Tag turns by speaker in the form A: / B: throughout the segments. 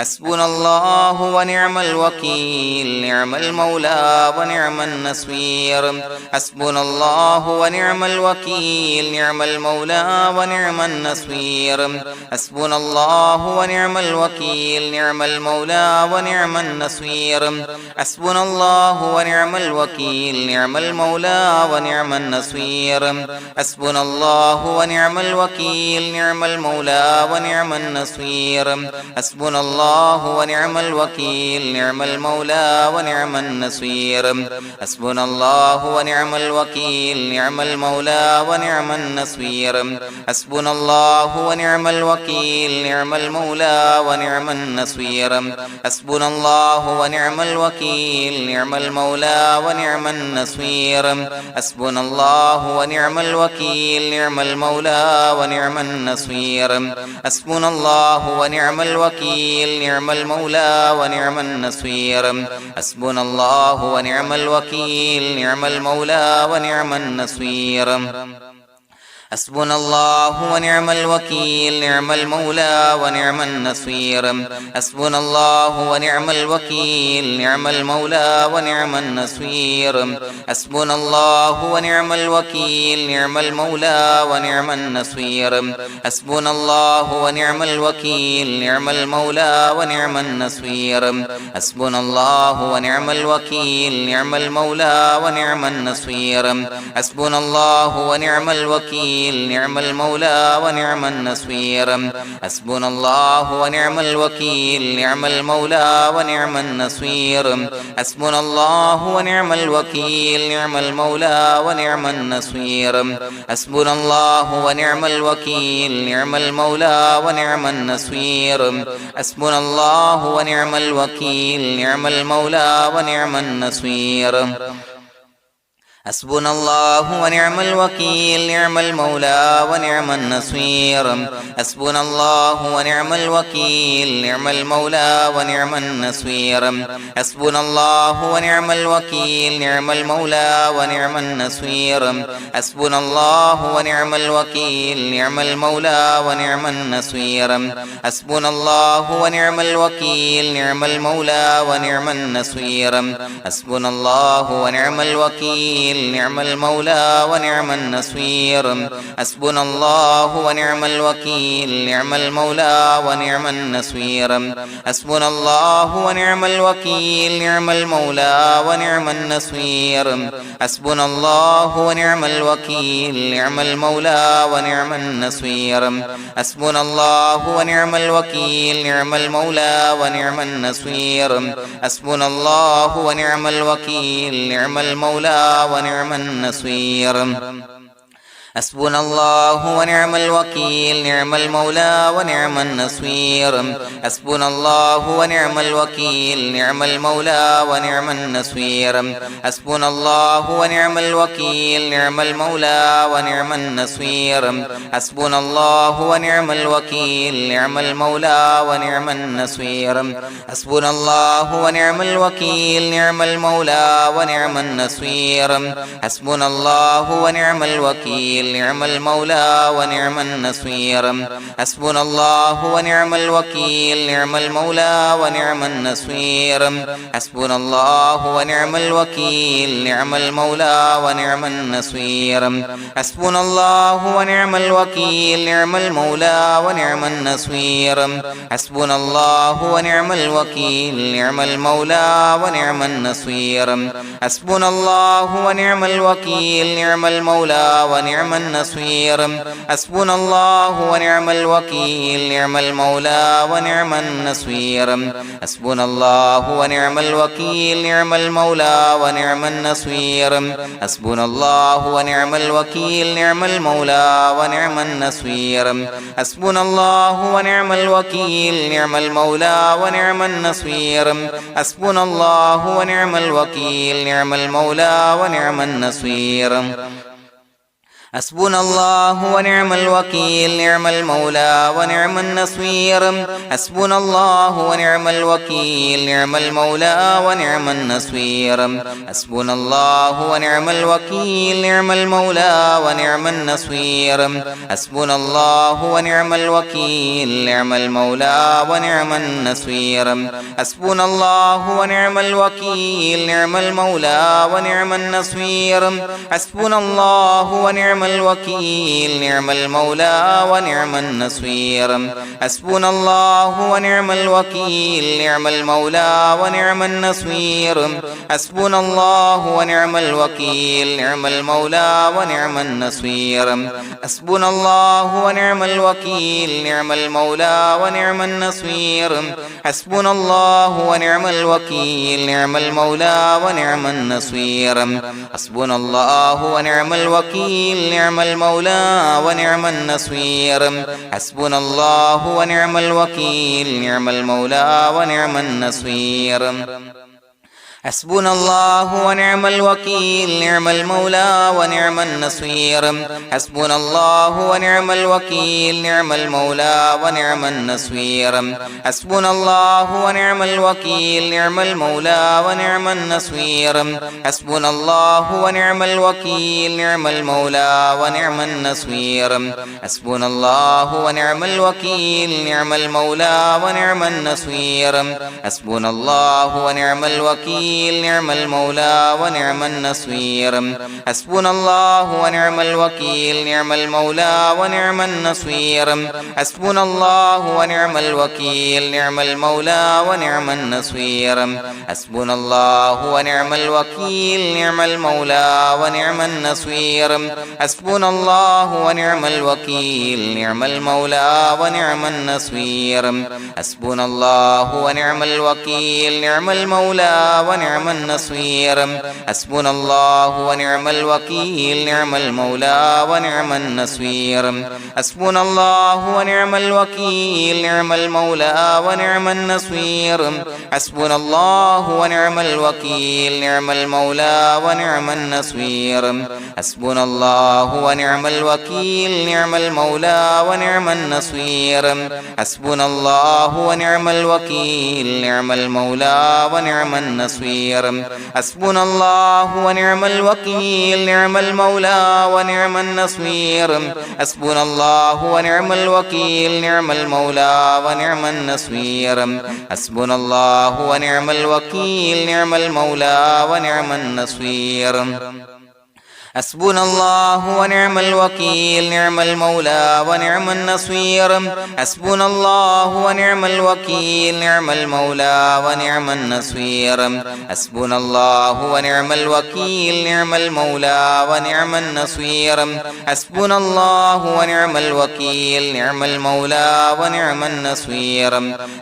A: حسبنا الله ونعم الوكيل نعم المولى ونعم النصير حسبنا الله ونعم الوكيل نعم المولى ونعم النصير حسبنا الله ونعم الوكيل نعم المولى ونعم النصير حسبنا الله ونعم الوكيل نعم المولى ونعم النصير حسبنا الله ونعم الوكيل نعم المولى ونعم النصير حسبنا الله ونعم الوكيل نعم المولى ونعم النصير حسبنا الله ونعم الوكيل نعم المولى ونعم النصير حسبنا الله ونعم الوكيل نعم المولى ونعم النصير حسبنا الله ونعم الوكيل نعم المولى ونعم النصير حسبنا الله ونعم الوكيل نعم المولى ونعم النصير حسبنا الله ونعم الوكيل نعم المولى ونعم النصير حسبنا الله ونعم الوكيل نعم المولى ونعم النصير حسبنا الله ونعم الوكيل نعم المولى ونعم النصير حسبنا الله ونعم الوكيل نعم المولى ونعم النصير حسبنا الله ونعم الوكيل نعم المولى ونعم النصير حسبنا الله ونعم الوكيل نعم المولى ونعم النصير حسبنا الله ونعم الوكيل نعم المولى ونعم النصير حسبنا الله ونعم الوكيل نعم المولى ونعم النصير حسبنا الله ونعم الوكيل نعم المولى ونعم النصير حسبنا الله ونعم الوكيل نعم المولى ونعم النصير حسبنا الله ونعم الوكيل نعم المولى ونعم النصير حسبنا الله ونعم الوكيل نعم المولى ونعم النصير حسبنا الله ونعم الوكيل نعم المولى ونعم النصير حسبنا الله ونعم الوكيل نعم المولى ونعم النصير حسبنا الله ونعم الوكيل نعم المولى ونعم النصير حسبنا الله ونعم الوكيل نعم المولى ونعم النصير حسبنا الله ونعم الوكيل نعم المولى ونعم النصير حسبنا الله ونعم الوكيل نعم المولى ونعم النصير حسبنا الله ونعم الوكيل نعم المولى ونعم النصير حسبنا الله ونعم الوكيل نعم المولى ونعم النصير حسبنا الله ونعم الوكيل نعم المولى ونعم النصير حسبنا الله ونعم الوكيل نعم المولى ونعم النصير حسبنا الله ونعم الوكيل نعم المولى ونعم النصير حسبنا الله ونعم الوكيل نعم المولى ونعم النصير حسبنا الله ونعم الوكيل نعم المولى ونعم النصير حسبنا الله ونعم الوكيل نعم المولى ونعم النصير حسبنا الله ونعم الوكيل نعم المولى ونعم النصير حسبنا الله ونعم الوكيل نعم المولى ونعم النصير حسبنا الله ونعم الوكيل نعم المولى ونعم النصير حسبنا الله ونعم الوكيل نعم المولى ونعم النصير حسبنا الله ونعم الوكيل نعم المولى ونعم النصير حسبنا الله ونعم الوكيل نعم المولى ونعم النصير حسبنا الله ونعم الوكيل نعم المولى ونعم النصير حسبنا الله ونعم الوكيل نعم المولى ونعم النصير حسبنا الله ونعم الوكيل نعم المولى ونعم النصير حسبنا الله ونعم الوكيل نعم المولى ونعم النصير حسبنا الله ونعم الوكيل نعم المولى ونعم النصير حسبنا الله ونعم الوكيل نعم المولى ونعم النصير حسبنا الله ونعم الوكيل نعم المولى ونعم النصير حسبنا الله ونعم الوكيل نعم المولى ونعم النصير حسبنا الله ونعم الوكيل نعم المولى ونعم النصير حسبنا الله ونعم الوكيل نعم المولى ونعم النصير حسبنا الله ونعم الوكيل نعم المولى ونعم النصير حسبنا الله ونعم الوكيل نعم المولى ونعم النصير حسبنا الله ونعم الوكيل نعم المولى ونعم النصير حسبنا الله ونعم الوكيل نعم المولى ونعم النصير حسبنا الله ونعم الوكيل نعم المولى ونعم النصير حسبنا الله ونعم الوكيل نعم المولى ونعم النصير حسبنا الله ونعم الوكيل نعم المولى ونعم النصير حسبنا الله ونعم الوكيل نعم المولى ونعم النصير حسبنا الله ونعم الوكيل نعم المولى ونعم النصير حسبنا الله ونعم الوكيل نعم المولى ونعم النصير حسبنا الله ونعم الوكيل نعم المولى ونعم النصير حسبنا الله ونعم الوكيل نعم المولى ونعم النصير حسبنا الله ونعم الوكيل نعم المولى ونعم النصير حسبنا الله ونعم الوكيل نعم المولى ونعم النصير حسبنا الله ونعم الوكيل نعم المولى ونعم النصير حسبنا الله ونعم الوكيل نعم المولى ونعم النصير حسبنا الله ونعم الوكيل نعم المولى ونعم النصير حسبنا الله ونعم الوكيل نعم المولى ونعم النصير حسبنا الله ونعم الوكيل نعم المولى ونعم النصير حسبنا الله ونعم الوكيل نعم المولى ونعم النصير حسبنا الله ونعم الوكيل نعم المولى ونعم النصير حسبنا الله ونعم الوكيل نعم المولى ونعم النصير حسبنا الله ونعم الوكيل نعم المولى ونعم النصير حسبنا الله ونعم الوكيل نعم المولى ونعم النصير حسبنا الله ونعم الوكيل نعم المولى ونعم النصير حسبنا الله ونعم الوكيل نعم المولى ونعم النصير حسبنا الله ونعم الوكيل نعم المولى ونعم النصير حسبنا الله ونعم الوكيل نعم المولى ونعم النصير حسبنا الله ونعم الوكيل نعم المولى ونعم النصير حسبنا الله ونعم الوكيل نعم المولى ونعم النصير حسبنا الله ونعم الوكيل نعم المولى ونعم النصير حسبنا الله ونعم الوكيل نعم المولى ونعم النصير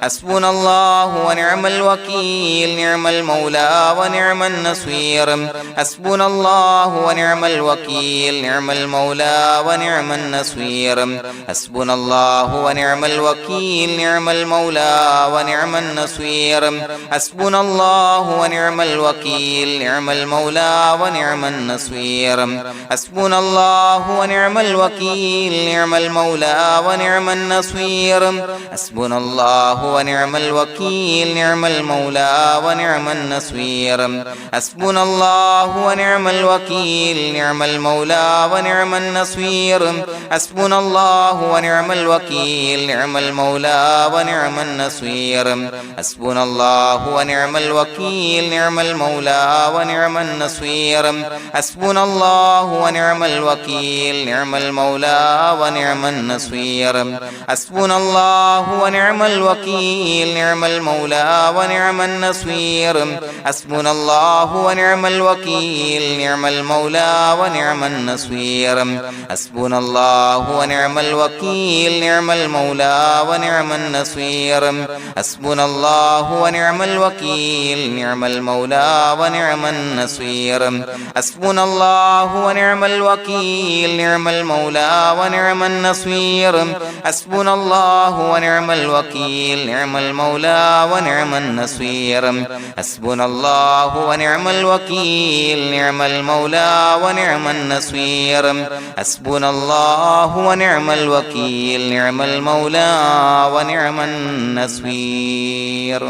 A: حسبنا الله ونعم الوكيل نعم المولى ونعم النصير حسبنا الله ونعم الوكيل نعم المولى ونعم النصير حسبنا الله ونعم الوكيل نعم المولى ونعم النصير حسبنا الله ونعم الوكيل نعم المولى ونعم النصير حسبنا الله ونعم الوكيل نعم المولى ونعم النصير حسبنا الله ونعم الوكيل نعم المولى ونعم النصير حسبنا الله ونعم الوكيل نعم المولى ونعم النصير حسبنا الله ونعم الوكيل نعم المولى ونعم النصير حسبنا الله ونعم الوكيل نعم المولى ونعم النصير حسبنا الله ونعم الوكيل نعم المولى ونعم النصير حسبنا الله ونعم الوكيل نعم المولى ونعم النصير حسبنا الله ونعم الوكيل نعم المولى ونعم النصير حسبنا الله ونعم الوكيل نعم المولى ونعم النصير حسبنا الله ونعم الوكيل نعم المولى ونعم النصير حسبنا الله ونعم الوكيل نعم المولى ونعم النصير حسبنا الله ونعم الوكيل نعم المولى ونعم النصير حسبنا الله ونعم الوكيل نعم المولى ونعم النصير حسبنا الله ونعم الوكيل نعم المولى ونعم النصير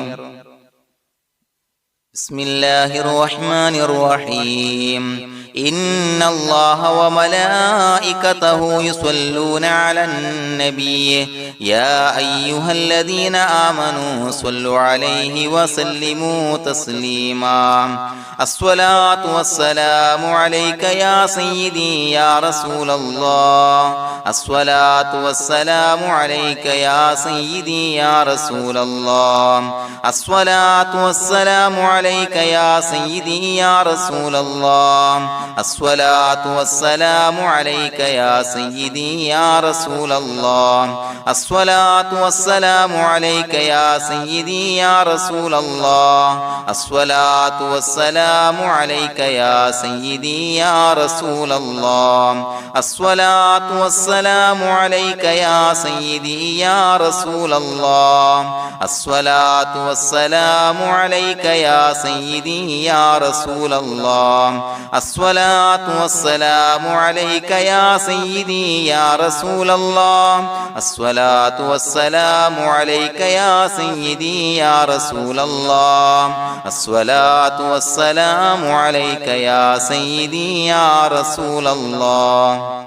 A: بسم الله الرحمن الرحيم إن الله وملائكته يصلون على النبي يا أيها الذين آمنوا صلوا عليه وسلموا تسليما الصلاة والسلام عليك يا سيدي يا رسول الله الصلاة والسلام عليك يا سيدي يا رسول الله الصلاة والسلام عليك يا سيدي يا رسول الله الصلاة والسلام عليك يا سيدي يا رسول الله الصلاة والسلام عليك يا سيدي يا رسول الله الصلاة والسلام عليك يا سيدي يا رسول الله الصلاة والسلام عليك يا سيدي يا رسول الله الصلاة والسلام عليك يا سيدي يا رسول الله الصلاة والسلام عليك يا سيدي يا رسول الله الصلاة والسلام عليك يا سيدي يا رسول الله الصلاة والسلام عليك يا سيدي يا رسول الله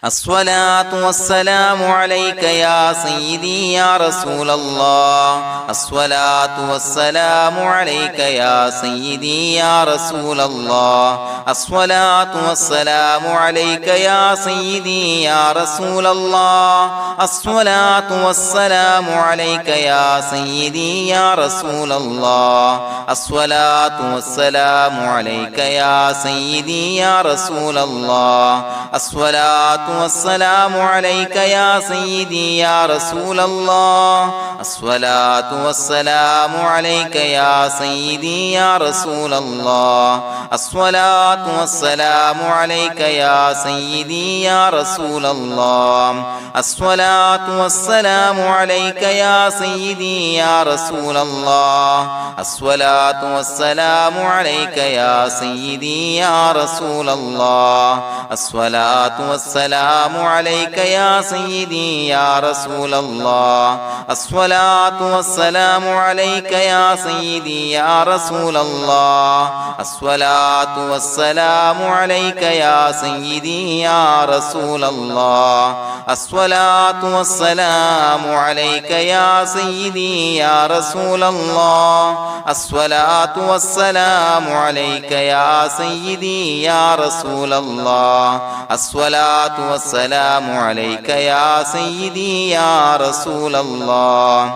A: الصلاة والسلام عليك يا سيدي يا رسول الله الصلاة والسلام عليك يا سيدي يا رسول الله الصلاة والسلام عليك يا سيدي يا رسول الله الصلاة والسلام عليك يا سيدي يا رسول الله الصلاة والسلام عليك يا سيدي يا رسول الله الصلاة والسلام عليك يا سيدي يا رسول الله الصلاة والسلام عليك يا سيدي يا رسول الله الصلاة والسلام عليك يا سيدي يا رسول الله الصلاة والسلام عليك يا سيدي يا رسول الله الصلاة والسلام عليك يا سيدي يا رسول الله الصلاة والسلام عليك يا سيدي يا رسول الله الصلاة والسلام عليك يا سيدي يا رسول الله الصلاة والسلام عليك يا سيدي يا رسول الله الصلاة والسلام عليك يا سيدي يا رسول الله الصلاة والسلام عليك يا سيدي يا رسول الله الصلاة والسلام عليك يا سيدي يا رسول الله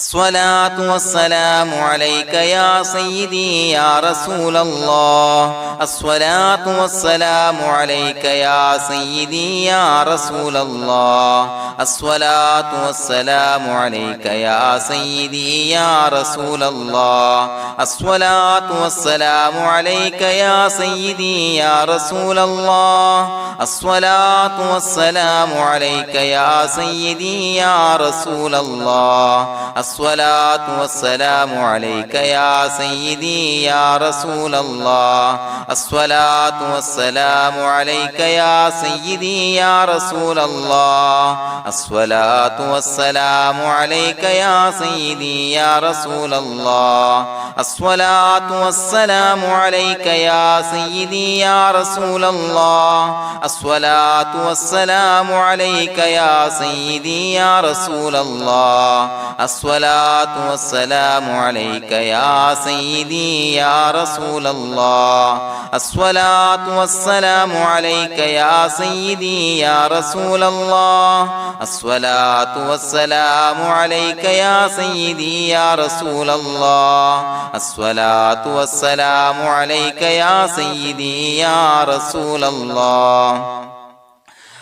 A: الصلاة والسلام عليك يا سيدي يا رسول الله الصلاة والسلام عليك يا سيدي يا رسول الله الصلاة والسلام عليك يا سيدي يا رسول الله الصلاة والسلام عليك يا سيدي يا رسول الله الصلاة والسلام عليك يا سيدي يا رسول الله الصلاة والسلام عليك يا سيدي يا رسول الله الصلاة والسلام عليك يا سيدي يا رسول الله الصلاة والسلام عليك يا سيدي يا رسول الله الصلاة والسلام عليك يا سيدي يا رسول الله الصلاة والسلام عليك يا سيدي يا رسول الله الصلاة والسلام عليك يا سيدي يا رسول الله الصلاة والسلام عليك يا سيدي يا رسول الله الصلاة والسلام عليك يا سيدي يا رسول الله الصلاة والسلام عليك يا سيدي يا رسول الله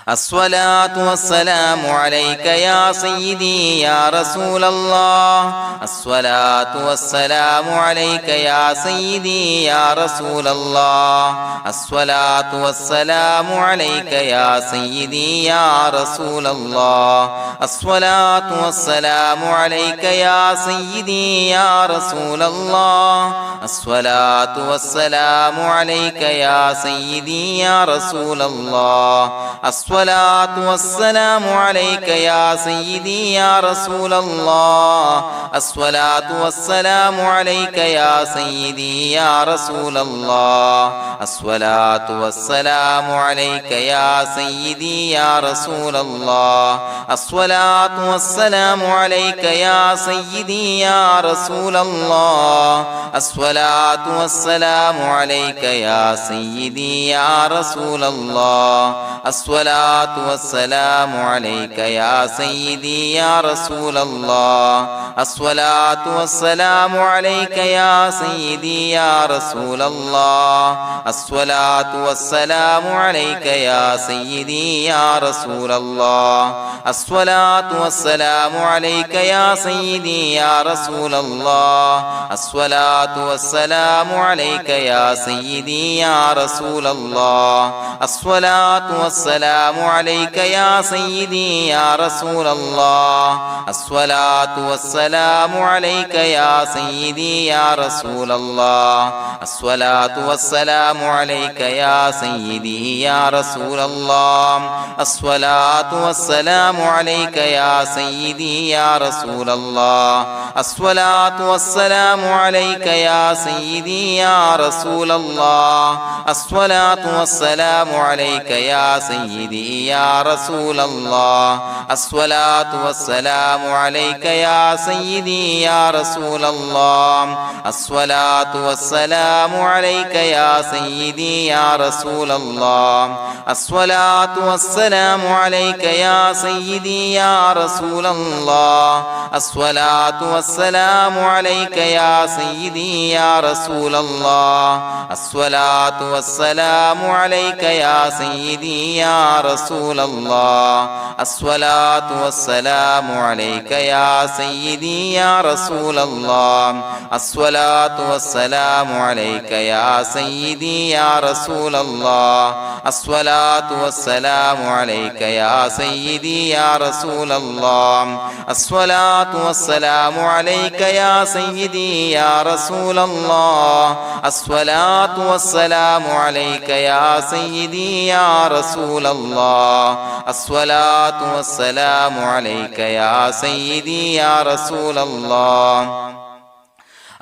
A: الصلاة والسلام عليك يا سيدي يا رسول الله الصلاة والسلام عليك يا سيدي يا رسول الله الصلاة والسلام عليك يا سيدي يا رسول الله الصلاة والسلام عليك يا سيدي يا رسول الله الصلاة والسلام عليك يا سيدي يا رسول الله الصلاة والسلام عليك يا سيدي يا رسول الله الصلاة والسلام عليك يا سيدي يا رسول الله الصلاة والسلام عليك يا سيدي يا رسول الله الصلاة والسلام عليك يا سيدي يا رسول الله الصلاة والسلام عليك يا سيدي يا رسول الله الصلاة والسلام عليك يا سيدي يا رسول الله الصلاة والسلام عليك يا سيدي يا رسول الله الصلاة والسلام عليك يا سيدي يا رسول الله الصلاة والسلام عليك يا سيدي يا رسول الله الصلاة والسلام عليك يا سيدي يا رسول الله الصلاة والسلام عليك يا سيدي يا رسول الله الصلاة والسلام عليك يا سيدي يا رسول الله الصلاة والسلام عليك يا سيدي يا رسول الله الصلاة والسلام عليك يا سيدي يا رسول الله الصلاة والسلام عليك يا سيدي يا رسول الله الصلاة والسلام عليك يا سيدي يا رسول الله الصلاة والسلام عليك يا سيدي يا رسول الله الصلاة والسلام عليك يا سيدي يا رسول الله الصلاة والسلام عليك يا سيدي يا رسول الله الصلاة والسلام عليك يا سيدي يا رسول الله الصلاة والسلام عليك يا سيدي يا رسول الله الصلاة والسلام عليك يا سيدي يا رسول الله الصلاة والسلام عليك يا سيدي يا رسول الله الصلاة والسلام عليك يا سيدي يا رسول الله الصلاة والسلام عليك يا سيدي يا رسول الله الصلاة والسلام عليك يا سيدي يا رسول الله الصلاة والسلام عليك يا سيدي يا رسول الله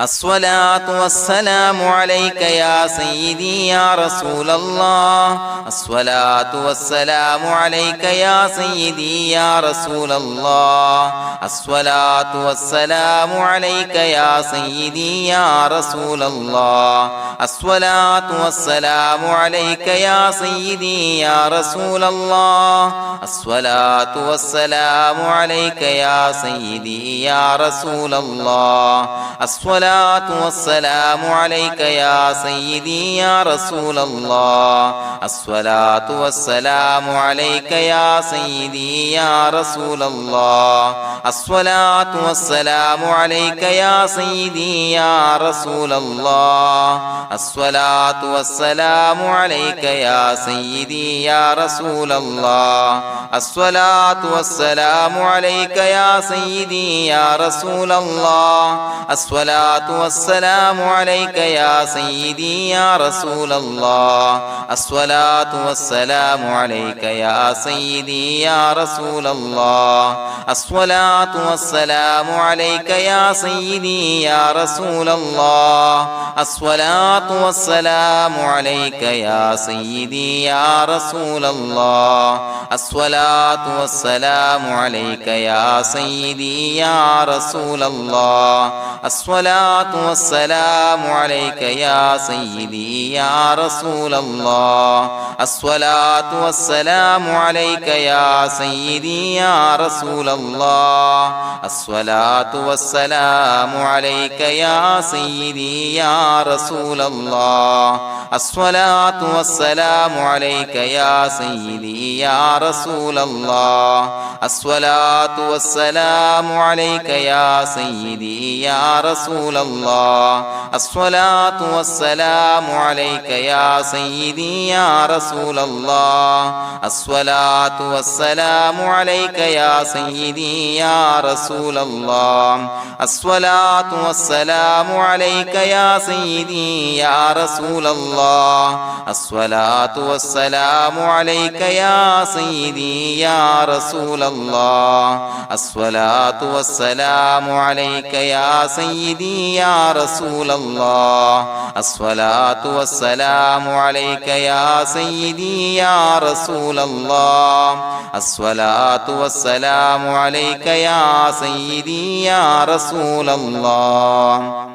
A: الصلاة والسلام عليك يا سيدي يا رسول الله الصلاة والسلام عليك يا سيدي يا رسول الله الصلاة والسلام عليك يا سيدي يا رسول الله الصلاة والسلام عليك يا سيدي يا رسول الله الصلاة والسلام عليك يا سيدي يا رسول الله الصلاة والسلام عليك يا سيدي يا رسول الله الصلاة والسلام عليك يا سيدي يا رسول الله الصلاة والسلام عليك يا سيدي يا رسول الله الصلاة والسلام عليك يا سيدي يا رسول الله الصلاة والسلام عليك يا سيدي يا رسول الله الصلاة والسلام عليك يا سيدي يا رسول الله الصلاة والسلام عليك يا سيدي يا رسول الله الصلاة والسلام عليك يا سيدي يا رسول الله الصلاة والسلام عليك يا سيدي يا رسول الله الصلاة والسلام عليك يا سيدي يا رسول الله الصلاة الصلاة والسلام عليك يا سيدي يا رسول الله الصلاة والسلام عليك يا سيدي يا رسول الله الصلاة والسلام عليك يا سيدي يا رسول الله الصلاة والسلام عليك يا سيدي يا رسول الله الصلاة والسلام عليك يا سيدي يا رسول الله الصلاة والسلام عليك يا سيدي يا رسول الله الصلاة والسلام عليك يا سيدي يا رسول الله الصلاة والسلام عليك يا سيدي يا رسول الله الصلاة والسلام عليك يا سيدي يا رسول الله الصلاة والسلام عليك يا سيدي يا رسول الله الصلاة والسلام عليك يا سيدي يا رسول الله الصلاة والسلام عليك يا سيدي يا رسول الله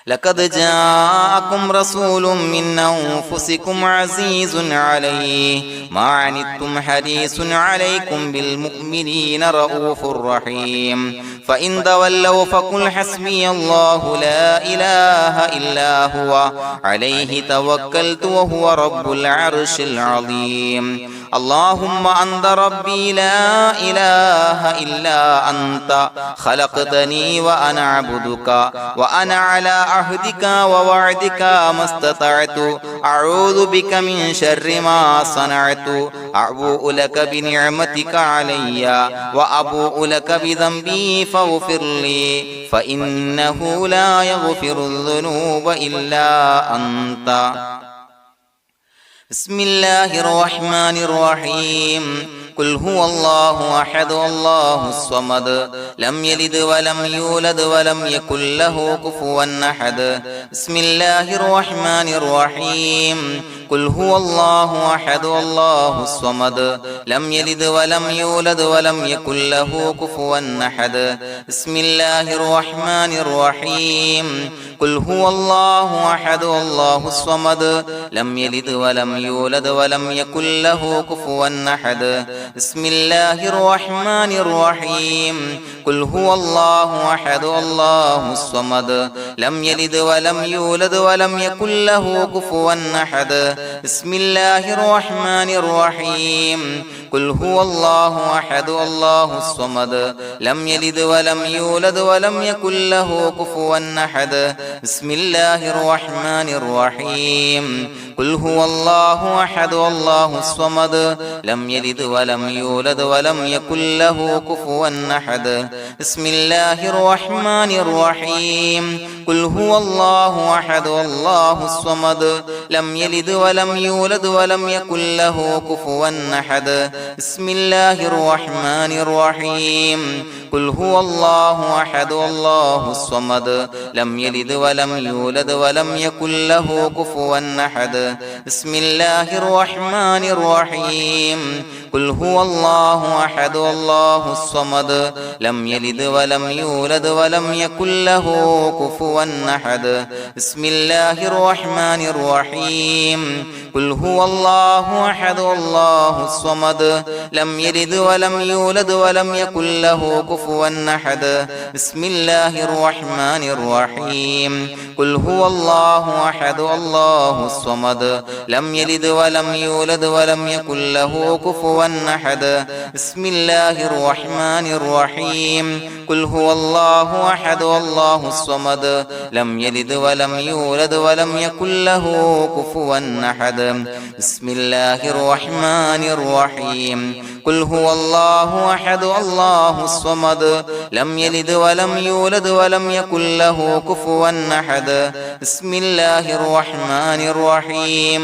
A: لقد جاءكم رسول من أنفسكم عزيز عليه ما عنتم حريص عليكم بالمؤمنين رؤوف رحيم فإن تولوا فقل حسبي الله لا إله إلا هو عليه توكلت وهو رب العرش العظيم اللهم أنت ربي لا إله إلا أنت خلقتني وأنا عبدك وأنا على عهدك ووعدك ما استطعت أعوذ بك من شر ما صنعت أبوء لك بنعمتك علي وأبوء لك بذنبي فاغفر لي فإنه لا يغفر الذنوب إلا أنت بسم الله الرحمن الرحيم قل هو الله أحد الله الصمد لم يلد ولم يولد ولم يكن له كفوا أحد بسم الله الرحمن الرحيم قل هو الله أحد الله الصمد لم يلد ولم يولد ولم يكن له كفوا أحد بسم الله الرحمن الرحيم قل هو الله أحد الله الصمد لم يلد ولم يولد ولم يكن له كفوا أحد بسم الله الرحمن الرحيم قل هو الله أحد الله الصمد لم يلد ولم يولد ولم يكن له كفوا أحد بسم الله الرحمن الرحيم قل هو الله أحد الله الصمد لم يلد ولم يولد ولم يكن له كفوا أحد بسم الله الرحمن الرحيم قل هو الله أحد الله الصمد لم يلد ولم يولد ولم يكن له كفوا أحد بسم الله الرحمن الرحيم قل هو الله أحد الله الصمد لم يلد ولم يولد ولم يكن له كفوا أحد بسم الله الرحمن الرحيم قل هو الله أحد الله الصمد لم يلد ولم يولد ولم يكن له كفوا أحد بسم الله الرحمن الرحيم قل هو الله أحد الله الصمد لم يلد ولم يولد ولم يكن له كفوا أحد بسم الله الرحمن الرحيم قل هو الله أحد الله الصمد لم يلد ولم يولد ولم يكن له كفوا أحد بسم الله الرحمن الرحيم قل هو الله أحد الله الصمد لم يلد ولم يولد ولم يكن له كفوا أحد بسم الله الرحمن الرحيم قل هو الله أحد الله الصمد لم يلد ولم يولد ولم يكن له كفوا أحد بسم الله الرحمن الرحيم قل هو الله أحد الله الصمد لم يلد ولم يولد ولم يكن له كفوا أحد بسم الله الرحمن الرحيم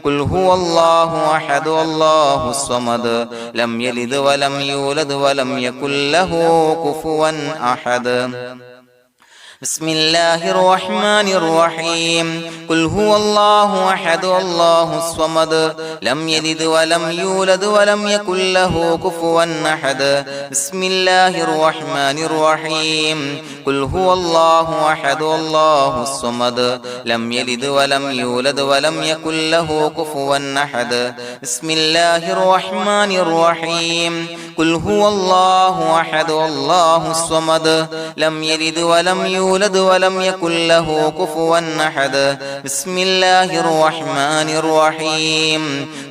A: قل هو الله أحد الله الصمد لم يلد ولم يولد ولم يكن له كفوا أحد بسم الله الرحمن الرحيم قل هو الله أحد الله الصمد لم يلد ولم يولد ولم يكن له كفوا أحد بسم الله الرحمن الرحيم قل هو الله أحد الله الصمد لم يلد ولم يولد ولم يكن له كفوا أحد بسم الله الرحمن الرحيم قل هو الله أحد الله الصمد لم يلد ولم يولد ولم يكن له كفوا أحد بسم الله الرحمن الرحيم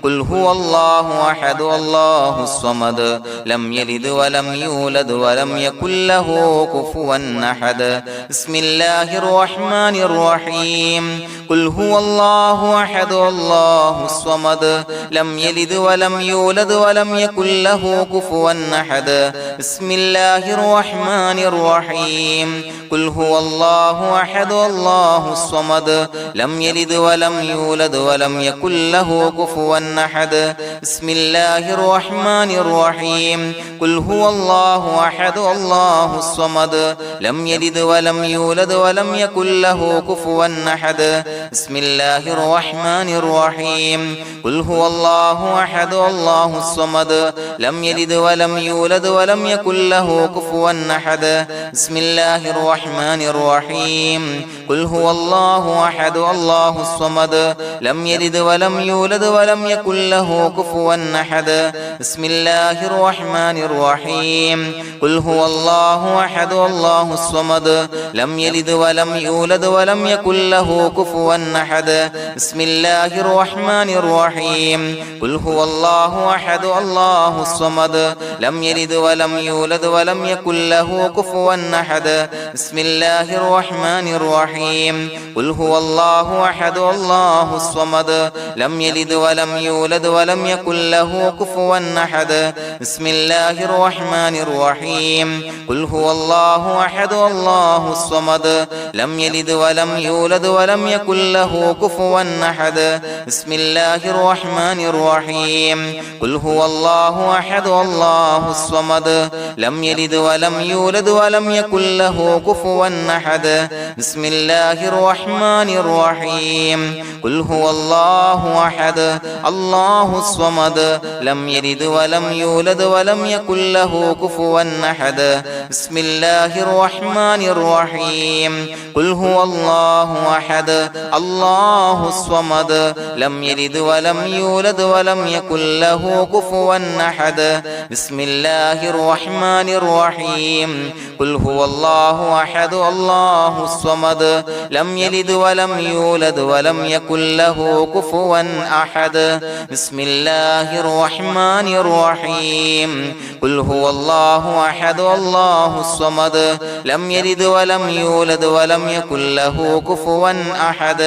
A: قل هو الله أحد الله الصمد لم يلد ولم يولد ولم يكن له كفوا أحد بسم الله الرحمن الرحيم قل هو الله أحد الله الصمد لم يلد ولم يولد ولم يكن له كفوا أحد بسم الله الرحمن الرحيم قل هو الله أحد الله الصمد لم يلد ولم يولد ولم يكن له كفوا أحد بسم الله الرحمن الرحيم قل هو الله أحد الله الصمد لم يلد ولم يولد ولم يكن له كفوا أحد بسم الله الرحمن الرحيم قل هو الله أحد الله الصمد لم يلد ولم يولد ولم يكن له كفوا أحد بسم الله الرحمن الرحيم قل هو الله أحد الله الصمد لم يلد ولم يولد ولم يكن له كفوا أحد بسم الله الرحمن الرحيم قل هو الله أحد الله الصمد لم يلد ولم يولد ولم يكن له كفوا أحد بسم الله الرحمن الرحيم قل هو الله أحد الله الصمد لم يلد ولم يولد ولم يكن له كفوا أحد بسم الله الرحمن الرحيم قل هو الله أحد الله الصمد لم يلد ولم يولد ولم يكن له كفوا أحد بسم الله الرحمن الرحيم قل هو الله أحد الله الصمد لم يلد ولم يولد ولم يكن له كفوا أحد بسم الله الرحمن الرحيم قل هو الله أحد الله الصمد لم يلد ولم يولد ولم يكن له كفوا أحد بسم الله الرحمن الرحيم قل هو الله أحد الله الصمد لم يلد ولم يولد ولم يكن له كفوا أحد بسم الله الرحمن الرحيم قل هو الله أحد الله الصمد لم يلد ولم يولد ولم يكن له كفوا أحد بسم الله الرحمن الرحيم قل هو الله أحد الله الصمد لم يلد ولم يولد ولم يكن له كفوا أحد بسم الله الرحمن الرحيم قل هو الله أحد الله الصمد لم يلد ولم يولد ولم يكن له كفوا أحد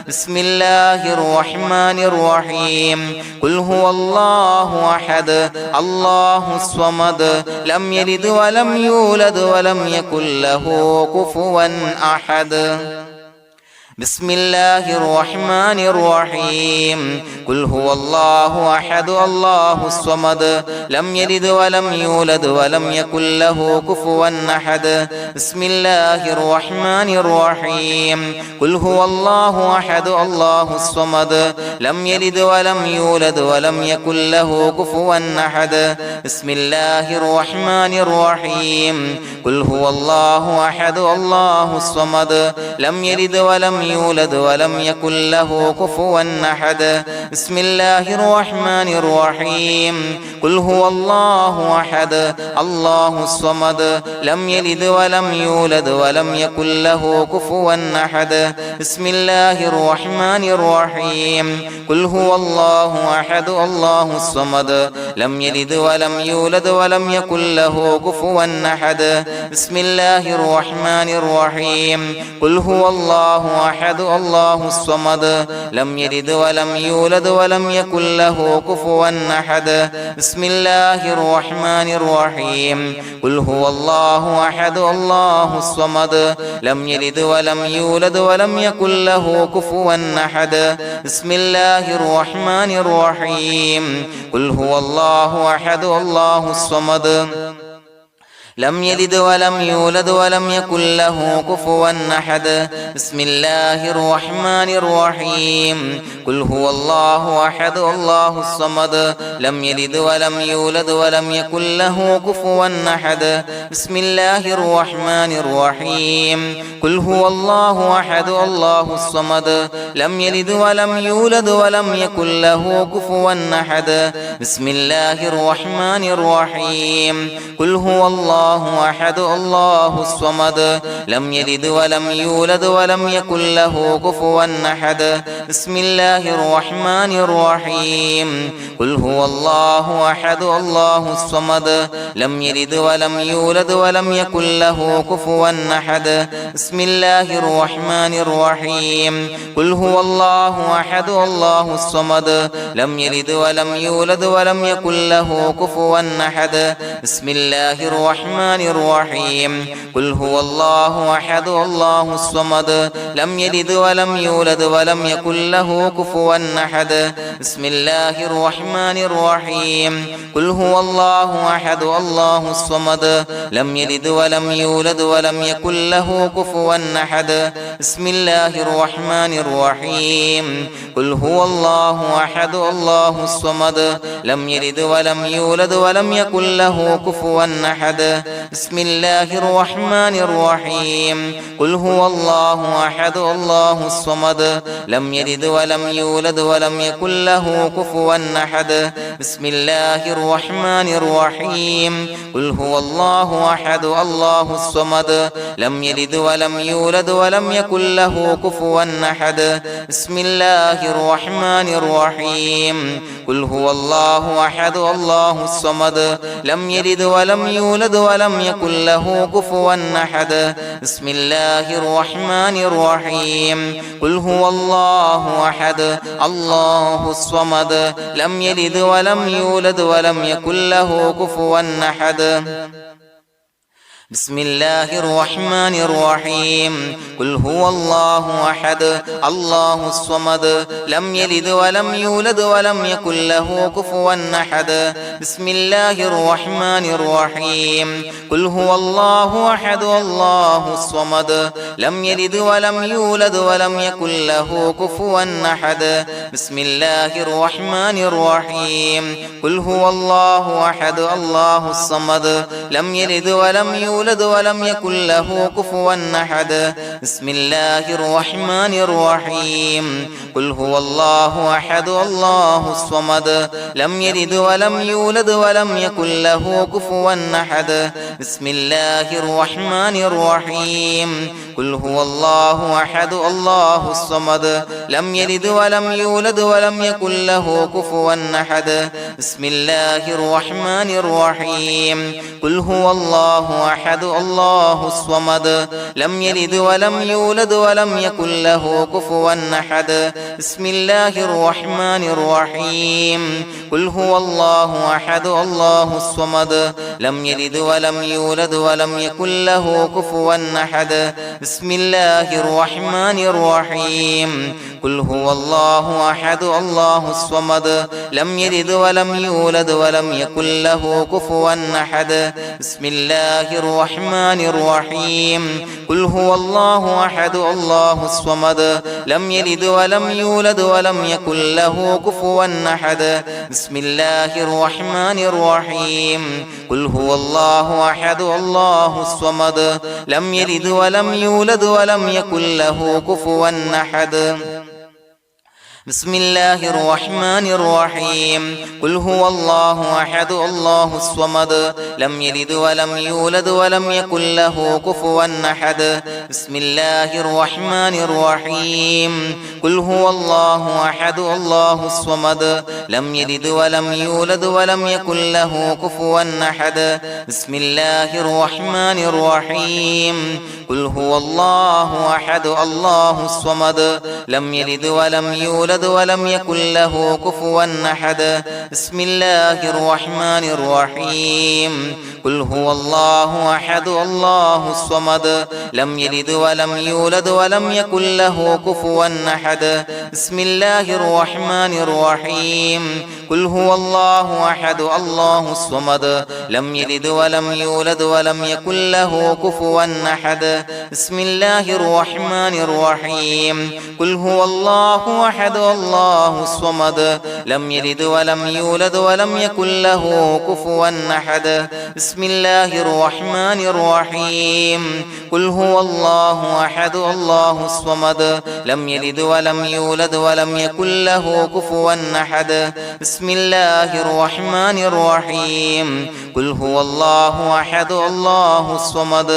A: بسم الله الرحمن الرحيم قل هو الله أحد الله الصمد لم يلد ولم يولد ولم يكن له كفوا أحد بسم الله الرحمن الرحيم قل هو الله أحد الله الصمد لم يلد ولم يولد ولم يكن له كفوا أحد بسم الله الرحمن الرحيم قل هو الله أحد الله الصمد لم يلد ولم يولد ولم يكن له كفوا أحد بسم الله الرحمن الرحيم قل هو الله أحد الله الصمد لم يلد ولم يولد ولم يكن له كفوا أحد بسم الله الرحمن الرحيم قل هو الله أحد الله الصمد لم يلد ولم يولد ولم يكن له كفوا أحد بسم الله الرحمن الرحيم قل هو الله أحد الله الصمد لم يلد ولم يولد ولم يكن له كفوا أحد بسم الله الرحمن الرحيم قل هو الله أحد الله الصمد لم يلد ولم يولد ولم يكن له كفوا أحد بسم الله الرحمن الرحيم قل هو الله أحد الله الصمد لم يلد ولم يولد ولم يكن له كفوا أحد بسم الله الرحمن الرحيم قل هو الله أحد الله الصمد لم يلد ولم يولد ولم يكن له كفوا أحد بسم الله الرحمن الرحيم قل هو الله أحد الله الصمد لم يلد ولم يولد ولم يكن له كفوا أحد بسم الله الرحمن الرحيم قل هو الله أحد الله الصمد لم يلد ولم يولد ولم يكن له كفوا أحد بسم الله الرحمن الرحيم قل هو الله أحد الله الصمد لم يلد ولم يولد ولم يكن له كفوا أحد بسم الله الرحمن الرحيم قل هو الله أحد الله الصمد لم يلد ولم يولد ولم يكن له كفوا أحد بسم الله الرحمن الرحيم قل هو الله أحد الله الصمد لم يلد ولم يولد ولم يكن له كفوا أحد بسم الله الرحمن الرحيم قل هو الله أحد الله الصمد لم يلد ولم يولد ولم يكن له كفوا أحد بسم الله الرحمن الرحيم قل هو الله أحد الله الصمد لم يلد ولم يولد ولم يكن له كفوا أحد بسم الله الرحمن الرحيم قل هو الله أحد الله الصمد لم يلد ولم يولد ولم يكن له كفوا أحد بسم الله الرحمن الرحيم قل هو الله أحد الله الصمد لم يلد ولم يولد ولم يكن له كفوا أحد بسم الله الرحمن الرحيم قل هو الله أحد الله الصمد لم يلد ولم يولد ولم يكن له كفوا أحد بسم الله الرحمن الرحيم قل هو الله أحد الله الصمد لم يلد ولم يولد ولم يكن له كفوا أحد بسم الله الرحمن الرحيم قل هو الله أحد الله الصمد لم يلد ولم يولد ولم يكن له كفوا أحد بسم الله الرحمن الرحيم قل هو الله أحد الله الصمد لم يلد ولم يولد ولم يكن له كفوا أحد بسم الله الرحمن الرحيم قل هو الله أحد الله الصمد لم يلد ولم يولد ولم يكن له كفوا أحد بسم الله الرحمن الرحيم قل هو الله أحد الله الصمد لم يلد ولم يولد ولم يكن له كفوا أحد بسم الله الرحمن الرحيم قل هو الله أحد الله الصمد لم يلد ولم يولد ولم يكن له كفوا أحد بسم الله الرحمن الرحيم قل هو الله أحد الله الصمد لم يلد ولم يولد ولم يكن له كفوا أحد بسم الله الرحمن الرحيم قل هو الله أحد الله الصمد لم يلد ولم يولد ولم يكن له كفوا أحد بسم الله الرحمن الرحيم قل هو الله أحد الله الصمد لم يلد ولم يولد ولم يكن له كفوا أحد بسم الله الرحمن الرحيم قل هو الله أحد الله الصمد لم يلد ولم يولد ولم يكن له كفوا أحد بسم الله الرحمن الرحيم قل هو الله أحد الله الصمد لم يلد ولم يولد ولم يكن له كفوا أحد بسم الله الرحمن الرحيم قل هو الله أحد الله الصمد لم يلد ولم يولد ولم يكن له كفوا أحد بسم الله الرحمن الرحيم قل هو الله أحد الله الصمد لم يلد ولم يولد ولم يكن له كفوا أحد بسم الله الرحمن الرحيم قل هو الله أحد الله الصمد لم يلد ولم يولد ولم يكن له كفوا أحد بسم الله الرحمن الرحيم قل هو الله أحد الله الصمد لم يلد ولم يولد يولد ولم يكن له كفوا أحد بسم الله الرحمن الرحيم قل هو الله أحد الله الصمد لم يلد ولم يولد ولم يكن له كفوا أحد بسم الله الرحمن الرحيم قل هو الله أحد الله الصمد لم يلد ولم يولد ولم يكن له كفوا أحد بسم الله الرحمن الرحيم قل هو الله أحد الله الصمد لم يلد ولم يولد ولم يكن له كفوا أحد بسم الله الرحمن الرحيم قل هو الله أحد الله الصمد لم يلد ولم يولد ولم يكن له كفوا أحد بسم الله الرحمن الرحيم قل هو الله أحد الله الصمد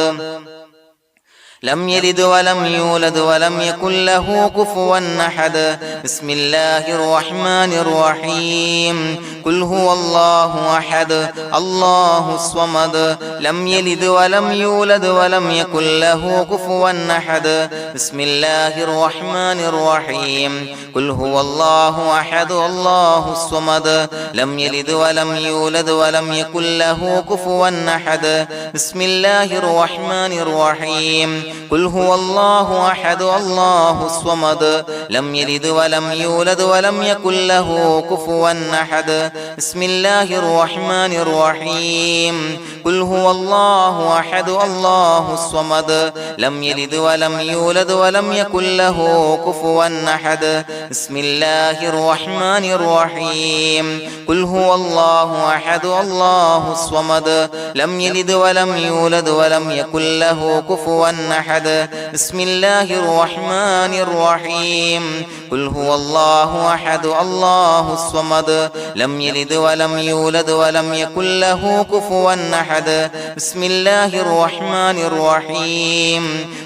A: لم يلد ولم يولد ولم يكن له كفوا أحد بسم الله الرحمن الرحيم قل هو الله أحد الله الصمد لم يلد ولم يولد ولم يكن له كفوا أحد بسم الله الرحمن الرحيم قل هو الله أحد الله الصمد لم يلد ولم يولد ولم يكن له كفوا أحد بسم الله الرحمن الرحيم قل هو الله أحد الله الصمد لم يلد ولم يولد ولم يكن له كفوا أحد بسم الله الرحمن الرحيم قل هو الله أحد الله الصمد لم يلد ولم يولد ولم يكن له كفوا أحد بسم الله الرحمن الرحيم قل هو الله أحد الله الصمد لم يلد ولم يولد ولم يكن له كفوا أحد بسم الله الرحمن الرحيم قل هو الله أحد الله الصمد لم يلد ولم يولد ولم يكن له كفوا أحد بسم الله الرحمن الرحيم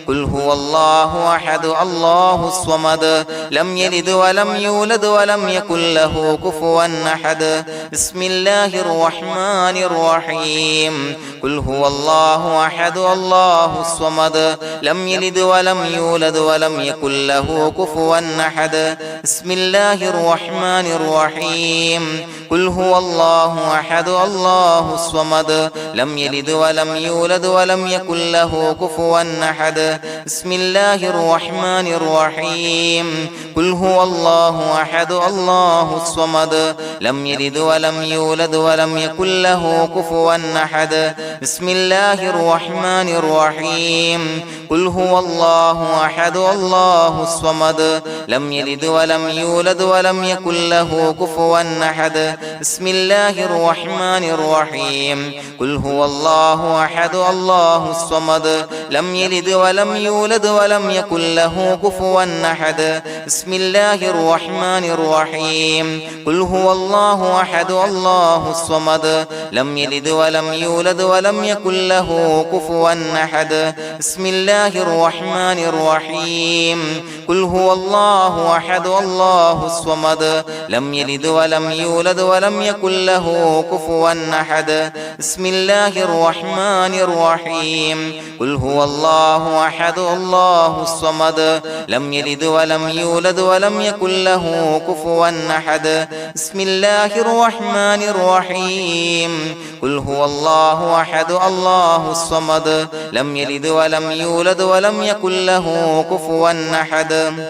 A: قل هو الله أحد الله الصمد لم يلد ولم يولد ولم يكن له كفوا أحد بسم الله الرحمن الرحيم قل هو الله أحد الله الصمد لم يلد ولم يولد ولم يكن له كفوا أحد بسم الله الرحمن الرحيم قل هو الله أحد الله الصمد لم يلد ولم يولد ولم يكن له كفوا أحد بسم الله الرحمن الرحيم قل هو الله أحد الله الصمد لم يلد ولم يولد ولم يكن له كفوا أحد بسم الله الرحمن الرحيم قل هو الله أحد الله الصمد لم يلد ولم يولد ولم يكن له كفوا أحد بسم الله الرحمن الرحيم قل هو الله أحد الله الصمد لم يلد ولم يولد ولم يكن له كفوا أحد بسم الله الرحمن الرحيم قل هو الله أحد الله الصمد لم يلد ولم يولد ولم يكن له كفوا أحد بسم الله الرحمن الرحيم قل هو الله أحد الله الصمد لم يلد ولم يولد ولم يكن له كفوا أحد بسم الله الرحمن الرحيم قل هو الله أحد الله الصمد لم يلد ولم يولد ولم يكن له كفوا أحد بسم الله الرحمن الرحيم قل هو الله أحد الله الصمد لم يلد ولم يولد ولم يكن له كفوا أحد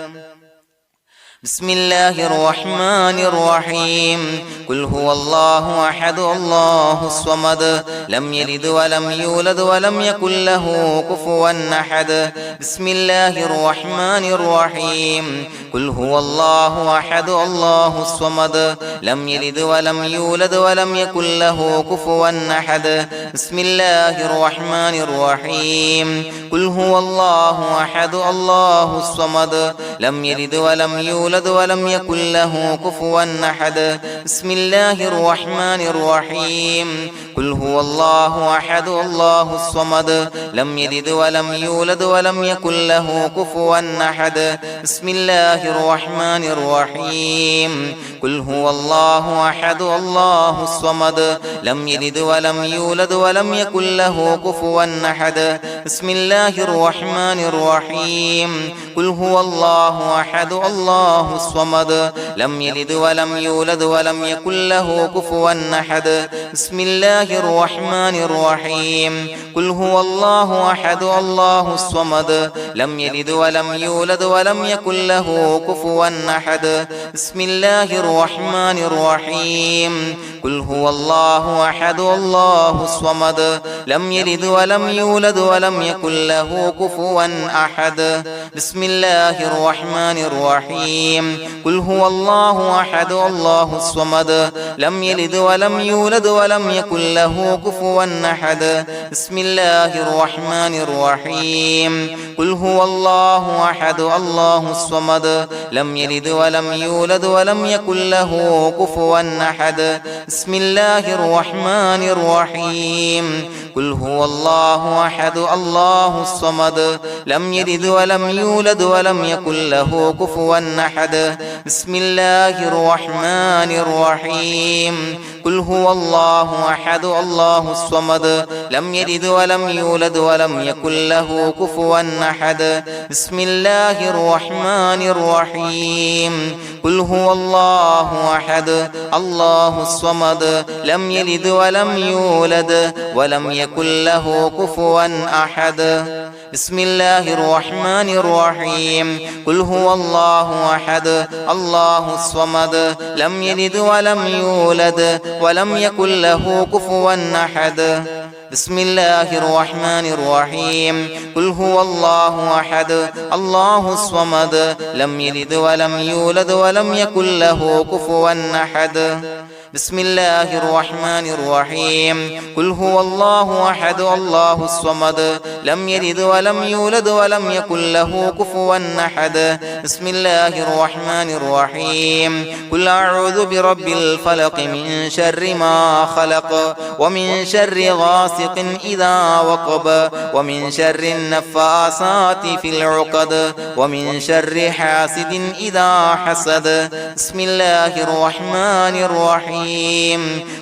A: بسم الله الرحمن الرحيم قل هو الله أحد الله الصمد لم يلد ولم يولد ولم يكن له كفوا أحد بسم الله الرحمن الرحيم قل هو الله أحد الله الصمد لم يلد ولم يولد ولم يكن له كفوا أحد بسم الله الرحمن الرحيم قل هو الله أحد الله الصمد لم يلد ولم يولد ولم يكن له كفوا أحد بسم الله الرحمن الرحيم قل هو الله أحد الله الصمد لم يلد ولم يولد ولم يكن له كفوا أحد بسم الله الرحمن الرحيم قل هو الله أحد الله الصمد لم يلد ولم يولد ولم يكن له كفوا أحد بسم الله الرحمن الرحيم قل هو الله الله أحد الله الصمد لم يلد ولم يولد ولم يكن له كفوا أحد بسم الله الرحمن الرحيم قل هو الله أحد الله الصمد لم يلد ولم يولد ولم يكن له كفوا أحد بسم الله الرحمن الرحيم قل هو الله أحد الله الصمد لم يلد ولم يولد ولم يكن له كفوا أحد بسم الله الرحمن الرحيم قل هو الله أحد الله الصمد لم يلد ولم يولد ولم يكن له كفوا أحد بسم الله الرحمن الرحيم قل هو الله أحد الله الصمد لم يلد ولم يولد ولم يكن له كفوا أحد بسم الله الرحمن الرحيم قل هو الله أحد الله الصمد لم يلد ولم يولد ولم يكن له كفوا أحد بسم الله الرحمن الرحيم قل هو الله أحد الله الصمد لم يلد ولم يولد ولم يكن له كفوا أحد بسم الله الرحمن الرحيم قل هو الله أحد الله الصمد لم يلد ولم يولد ولم يكن له كفوا أحد بسم الله الرحمن الرحيم قل هو الله أحد الله الصمد لم يلد ولم يولد ولم يكن له كفوا أحد بسم الله الرحمن الرحيم قل هو الله أحد الله الصمد لم يلد ولم يولد ولم يكن له كفوا أحد بسم الله الرحمن الرحيم قل هو الله أحد الله الصمد لم يلد ولم يولد ولم يكن له كفوا أحد بسم الله الرحمن الرحيم قل أعوذ برب الفلق من شر ما خلق ومن شر غاسق إذا وقب ومن شر النفاثات في العقد ومن شر حاسد إذا حسد بسم الله الرحمن الرحيم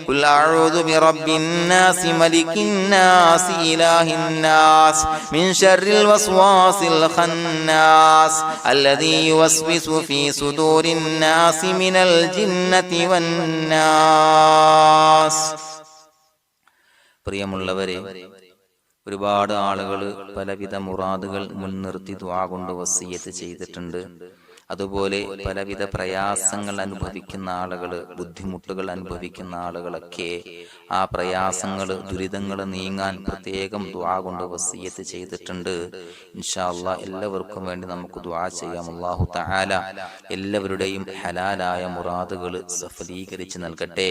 A: قل أعوذ برب الناس ملك الناس إله الناس من شر الوسواس الخناس الذي يوسوس في صدور الناس من الجنة والناس. പ്രിയമുള്ളവരെ, ഒരുപാട് ആളുകൾ പലവിധ മുറാദുകൾ മുൻനിർത്തി ദുആ കൊണ്ട് വസിയ്യത്ത് ചെയ്തിട്ടുണ്ട്. അതുപോലെ പലവിധ പ്രയാസങ്ങൾ അനുഭവിക്കുന്ന ആളുകൾ, ബുദ്ധിമുട്ടുകൾ അനുഭവിക്കുന്ന ആളുകളൊക്കെ ആ പ്രയാസങ്ങൾ, ദുരിതങ്ങൾ നീങ്ങാൻ പ്രത്യേകം ദുആ കൊണ്ട് വസിയ്യത്ത് ചെയ്തിട്ടുണ്ട്. ഇൻഷാ അല്ലാഹ് എല്ലാവർക്കും വേണ്ടി നമുക്ക് ദുആ ചെയ്യാം. അല്ലാഹു തആല എല്ലാവരുടെയും ഹലാലായ മുറാദുകൾ സഫലീകരിച്ച് നൽകട്ടെ.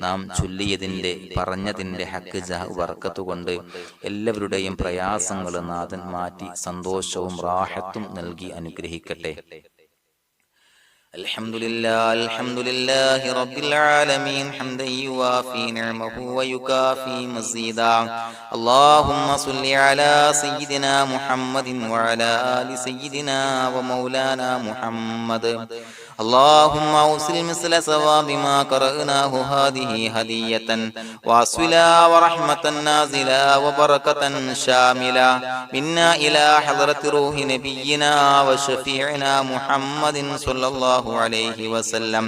A: നാം ചൊല്ലിയതിന്റെ, പറഞ്ഞതിന്റെ ഹക്ക് ജാഹ് ബർക്കത്ത് കൊണ്ട് എല്ലാവരുടെയും പ്രയാസങ്ങൾ നാഥൻ മാറ്റി സന്തോഷവും റാഹത്തും നൽകി അനുഗ്രഹിക്കട്ടെ. الحمد لله رب العالمين حمدا يوافي نعمه ويكافي مزيدا. اللهم صل على سيدنا محمد وعلى آل سيدنا ومولانا محمد. اللهم أوصل مثل ثواب ما قرأناه هذه هدية واصلا ورحمة نازلا وبركة شاملة منا إلى حضرة روح نبينا وشفيعنا محمد صلى الله عليه وسلم،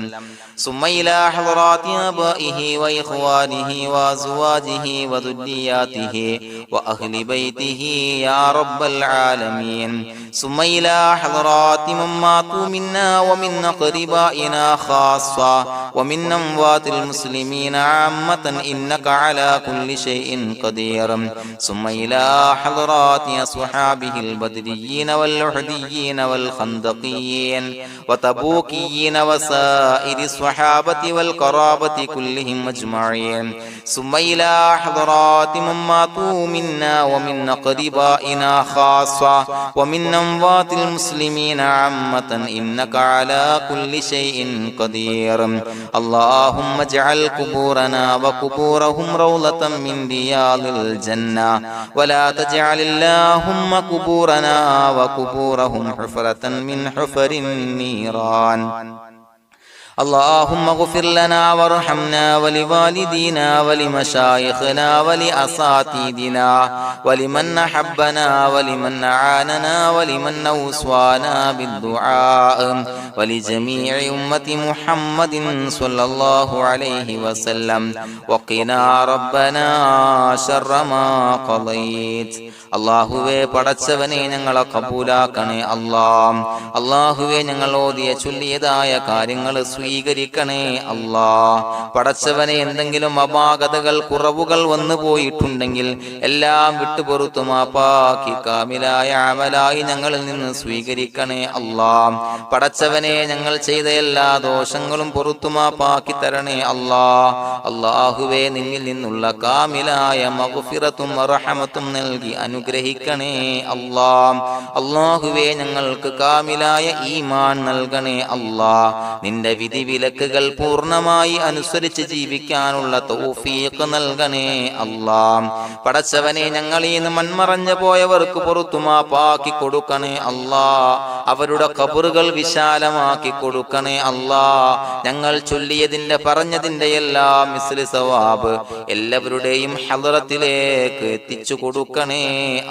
A: ثم إلى حضرات آبائه وإخوانه وأزواجه وذرياته وأهل بيته يا رب العالمين، ثم إلى حضرات من ماتوا منا ومن أقربائنا خاصة ومن أموات المسلمين عامة إنك على كل شيء قدير، ثم إلى حضرات أصحابه البدريين والأحديين والخندقيين وتبوكيين وسائر الصحابة والقرابة كلهم أجمعين، ثم إلى حضرات من ماتوا منا ومن أقربائنا خاصة ومن أموات المسلمين عامة إنك على كل شيء قدير. اللهم اجعل قبورنا وقبورهم روضة من رياض الجنة، ولا تجعل اللهم قبورنا وقبورهم حفرة من حفر النيران. اللهم اغفر لنا وارحمنا ولوالدينا ولمشايخنا ولأساتذتنا ولمن أحبنا ولمن أعاننا ولمن أوصانا بالدعاء ولجميع أمة محمد صلى الله عليه وسلم وقنا ربنا شر ما قضيت. അള്ളാഹുവേ പടച്ചവനെ ഞങ്ങളെ കബൂലാക്കണേ അല്ലാഹ്. അള്ളാഹുവേ ഞങ്ങൾ ഓതിയ ചൊല്ലിയതായ കാര്യങ്ങൾ സ്വീകരിക്കണേ അല്ലാഹ്. പടച്ചവനെ എന്തെങ്കിലും അപാകതകൾ കുറവുകൾ വന്നു പോയിട്ടുണ്ടെങ്കിൽ എല്ലാം വിട്ടുപൊറുത്തു മാപ്പാക്കി കാമിലായ അമലായി ഞങ്ങളിൽ നിന്ന് സ്വീകരിക്കണേ അല്ലാഹ്. പടച്ചവനെ ഞങ്ങൾ ചെയ്ത എല്ലാ ദോഷങ്ങളും പൊറുത്തു മാപ്പാക്കി തരണേ അല്ലാഹ്. അള്ളാഹുവേ നിന്നിൽ നിന്നുള്ള കാമിലായ മഗ്ഫിറത്തും റഹമത്തും നൽകി അനുഗ്രഹിക്കണേ അല്ലാഹ്. അല്ലാഹുവേ ഞങ്ങൾക്ക് കാമിലായ ഈമാൻ നൽകണേ അല്ലാഹ്. നിന്റെ വിധി വിലക്കുകൾ പൂർണ്ണമായി അനുസരിച്ച് ജീവിക്കാനുള്ള തൗഫീഖ് നൽകണേ അല്ലാഹ്. പടച്ചവനെ ഞങ്ങളിൽ നിന്ന് മൺമറഞ്ഞു പോയവർക്ക് പുറത്തു മാപ്പാക്കി കൊടുക്കണേ അല്ലാഹ്. അവരുടെ ഖബറുകൾ വിശാലമാക്കി കൊടുക്കണേ അല്ലാഹ്. ഞങ്ങൾ ചൊല്ലിയതിന്റെ പറഞ്ഞതിന്റെ എല്ലാം മിസ്ലി സവാബ് എല്ലാവരുടെയും ഹളറത്തിലേക്ക് എത്തിച്ചു കൊടുക്കണേ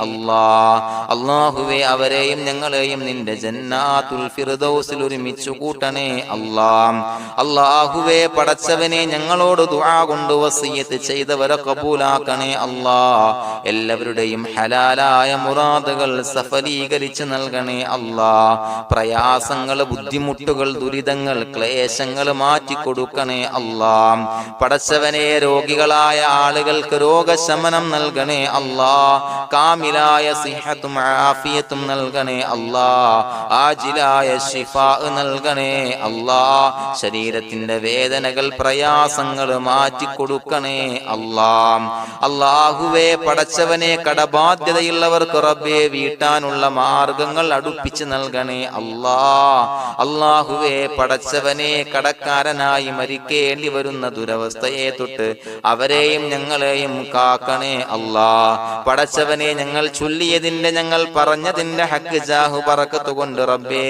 A: അല്ലാഹ്. അല്ലാഹുവേ അവരെയും ഞങ്ങളെയും നിന്റെ ജന്നാത്തുൽ ഫിർദൗസിൽ ഒരുമിച്ചു കൂട്ടണേ അല്ലാഹ്. അല്ലാഹുവേ പടച്ചവനെ ഞങ്ങളോട് ദുആ കൊണ്ട് വസിയത്ത് ചെയ്തവരെ കബൂലാക്കണേ അല്ലാഹ്. എല്ലാവരുടെയും ഹലാലായ മുറാദുകൾ സഫലീകരിച്ച് നൽകണേ അല്ലാഹ്. പ്രയാസങ്ങൾ, ബുദ്ധിമുട്ടുകൾ, ദുരിതങ്ങൾ, ക്ലേശങ്ങൾ മാറ്റിക്കൊടുക്കണേ അല്ലാഹ്. പടച്ചവനെ രോഗികളായ ആളുകൾക്ക് രോഗശമനം നൽകണേ അല്ലാഹ്. കാമിലായ സിഹത്തും ആഫിയത്തും നൽകണേ അല്ലാഹ്. ആജിലായ ശിഫാ നൽകണേ അല്ലാഹ്. ശരീരത്തിന്റെ വേദനകൾ, പ്രയാസങ്ങൾ മാറ്റിക്കൊടുക്കണേ അല്ലാഹ്. അല്ലാഹുവേ പടച്ചവനെ കടബാധ്യതയുള്ളവർക്ക് റബ്ബേ വീട്ടാനുള്ള മാർഗങ്ങൾ അടുപ്പിച്ച് നൽകണേ അല്ലാഹ്. അല്ലാഹുവേ പടച്ചവനെ കടക്കാരനായി മരിക്കേണ്ടി വരുന്ന ദുരവസ്ഥയെ തൊട്ട് അവരെയും ഞങ്ങളെയും കാക്കണേ അല്ലാഹ്. പടച്ചവനെ ഞങ്ങൾ ചൊല്ലിയതിന്റെ, ഞങ്ങൾ പറഞ്ഞതിന്റെ ഹക്ക് ജാഹു ബറക്കത്ത് കൊണ്ട് റബ്ബേ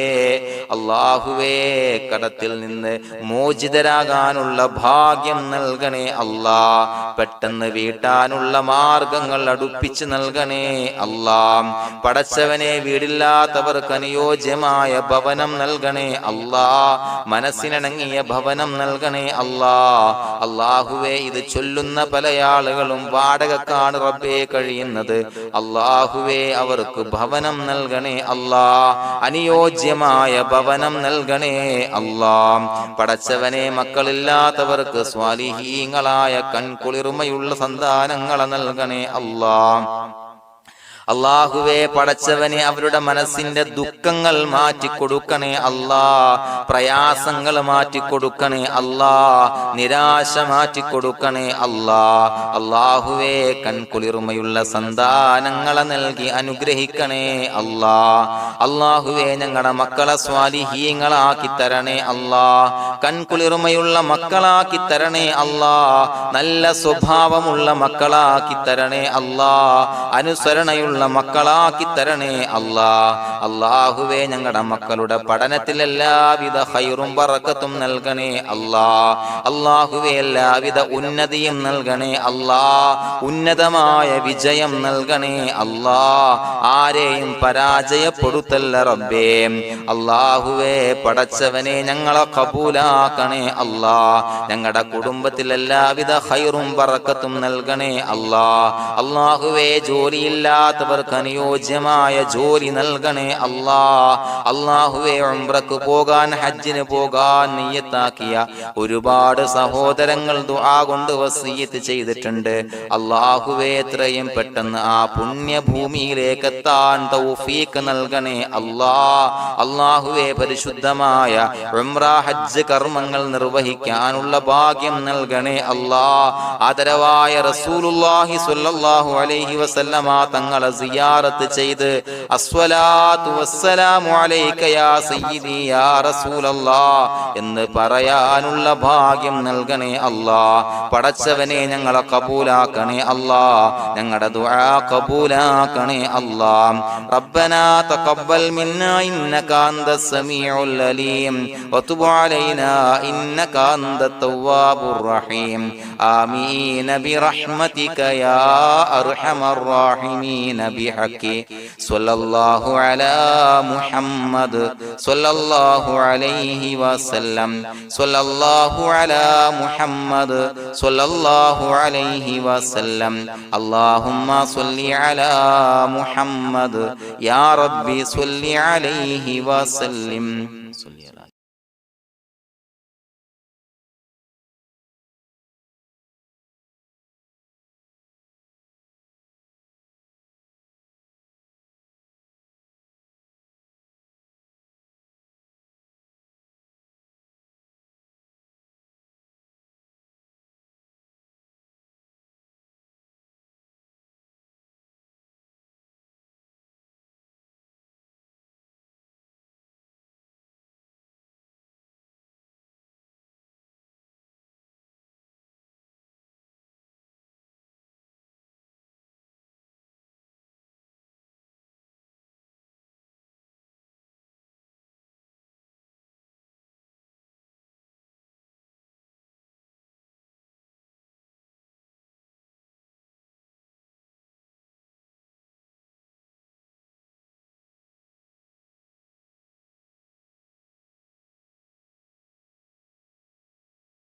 A: അല്ലാഹുവേ കടത്തിൽ നിന്ന് മോചിതരാകാനുള്ള ഭാഗ്യം നൽകണേ അല്ലാഹ്. പെട്ടെന്ന് വീട്ടാനുള്ള മാർഗങ്ങൾ അടുപ്പിച്ച് നൽകണേ അല്ലാഹ്. പടച്ചവനെ വീടില്ലാത്തവർക്ക് അനുയോജ്യമായ ഭവനം നൽകണേ അല്ലാഹ്. മനസ്സിനിണങ്ങിയ ഭവനം നൽകണേ അല്ലാഹ്. അല്ലാഹുവേ ഇത് ചൊല്ലുന്ന പല ആളുകളും വാടകക്കാണ് റബ്ബേ കഴിയുന്നത്. അല്ലാഹുവേ അവർക്ക് ഭവനം നൽകണേ അല്ലാഹ്. അനുയോജ്യമായ ഭവനം നൽകണേ അല്ലാഹ്. പടച്ചവനെ മക്കളില്ലാത്തവർക്ക് സ്വാലിഹീങ്ങളായ കൺകുളിർമയുള്ള സന്താനങ്ങളെ നൽകണേ അല്ലാഹ്. അല്ലാഹുവേ പടച്ചവനെ അവരുടെ മനസ്സിന്റെ ദുഃഖങ്ങൾ മാറ്റിക്കൊടുക്കണേ അല്ലാഹ്. പ്രയാസങ്ങൾ മാറ്റിക്കൊടുക്കണേ അല്ലാഹ്. നിരാശ മാറ്റിക്കൊടുക്കണേ അല്ലാഹ്. അല്ലാഹുവേ കൺകുളിർമയുള്ള സന്താനങ്ങളെ നൽകി അനുഗ്രഹിക്കണേ അല്ലാഹ്. അല്ലാഹുവേ ഞങ്ങളുടെ മക്കളെ സ്വാലിഹീങ്ങളാക്കി തരണേ അല്ലാഹ്. കൺകുളിർമയുള്ള മക്കളാക്കി തരണേ അല്ലാഹ്. നല്ല സ്വഭാവമുള്ള മക്കളാക്കി തരണേ അല്ലാഹ്. അനുസരണയുള്ള മക്കളാക്കി തരണേ അല്ലാഹ്. അല്ലാഹുവേ ഞങ്ങളുടെ മക്കളുടെ പഠനത്തിൽ എല്ലാവിധ ഖൈറും ബറക്കത്തും നൽകണേ അല്ലാഹ്. അല്ലാഹുവേ എല്ലാവിധ ഉന്നതിയും നൽകണേ അല്ലാഹ്. ഉന്നതമായ വിജയം നൽകണേ അല്ലാഹ്. ആരെയും പരാജയപ്പെടുത്തല്ല റബ്ബേ. അല്ലാഹുവേ പടച്ചവനെ ഞങ്ങളെ കബൂലാക്കണേ അല്ലാഹ്. ഞങ്ങളുടെ കുടുംബത്തിൽ എല്ലാവിധ ഖൈറും ബറക്കത്തും നൽകണേ അല്ലാഹ്. അല്ലാഹുവേ ജോലിയില്ലാത്ത അനുയോജ്യമായ ജോലി നൽകണേ അല്ലാഹ്. അല്ലാഹുവേ ഉംറക്ക് പോകാൻ, ഹജ്ജിന് പോകാൻ നിയ്യത്താക്കിയ ഒരുപാട് സഹോദരങ്ങൾ ദുആ കൊണ്ട് വസിയത്ത് ചെയ്തിട്ടുണ്ട്. അല്ലാഹുവേ എത്രയും പെട്ടെന്ന് ആ പുണ്യഭൂമിയിലേക്ക് എത്താൻ തൗഫീഖ് നൽകണേ അല്ലാഹ്. അല്ലാഹുവേ പരിശുദ്ധമായ ഉംറ ഹജ്ജ് കർമ്മങ്ങൾ നിർവഹിക്കാനുള്ള ഭാഗ്യം നൽകണേ അല്ലാഹ്. ആദരവായ റസൂലുള്ളാഹി സ്വല്ലല്ലാഹു അലൈഹി വസല്ലമ തങ്ങളെ സിയാറത്ത് ചെയ്ത് അസ്സലാത്തു വസ്സലാമു അലൈക യാ സയ്യിദി യാ റസൂലല്ലാഹ് എന്ന് പറയാനുള്ള ഭാഗ്യം നൽകണേ അല്ലാഹ്. പടച്ചവനെ ഞങ്ങളെ കബൂലാക്കണേ അല്ലാഹ്, ഞങ്ങളുടെ ദുആ കബൂലാക്കണേ അല്ലാഹ്. റബ്ബനാ തഖബ്ബൽ മിന്നാ ഇന്നക അന്തസ് സമീഉൽ അലീം വതുബ് അലൈനാ ഇന്നക അന്തത് തവ്വാബുർ റഹീം. ആമീൻ ബിറഹ്മതിക യാ അർഹമർ റഹീമീൻ ബിഹഖി സ്വല്ലല്ലാഹു അലാ മുഹമ്മദ് സ്വല്ലല്ലാഹു അലൈഹി വസല്ലം സ്വല്ലല്ലാഹു അലാ മുഹമ്മദ് സ്വല്ലല്ലാഹു അലൈഹി വസല്ലം. അല്ലാഹുമ്മ സ്വല്ലി അലാ മുഹമ്മദ് യാ റബ്ബി സ്വല്ലി അലൈഹി വസല്ലം.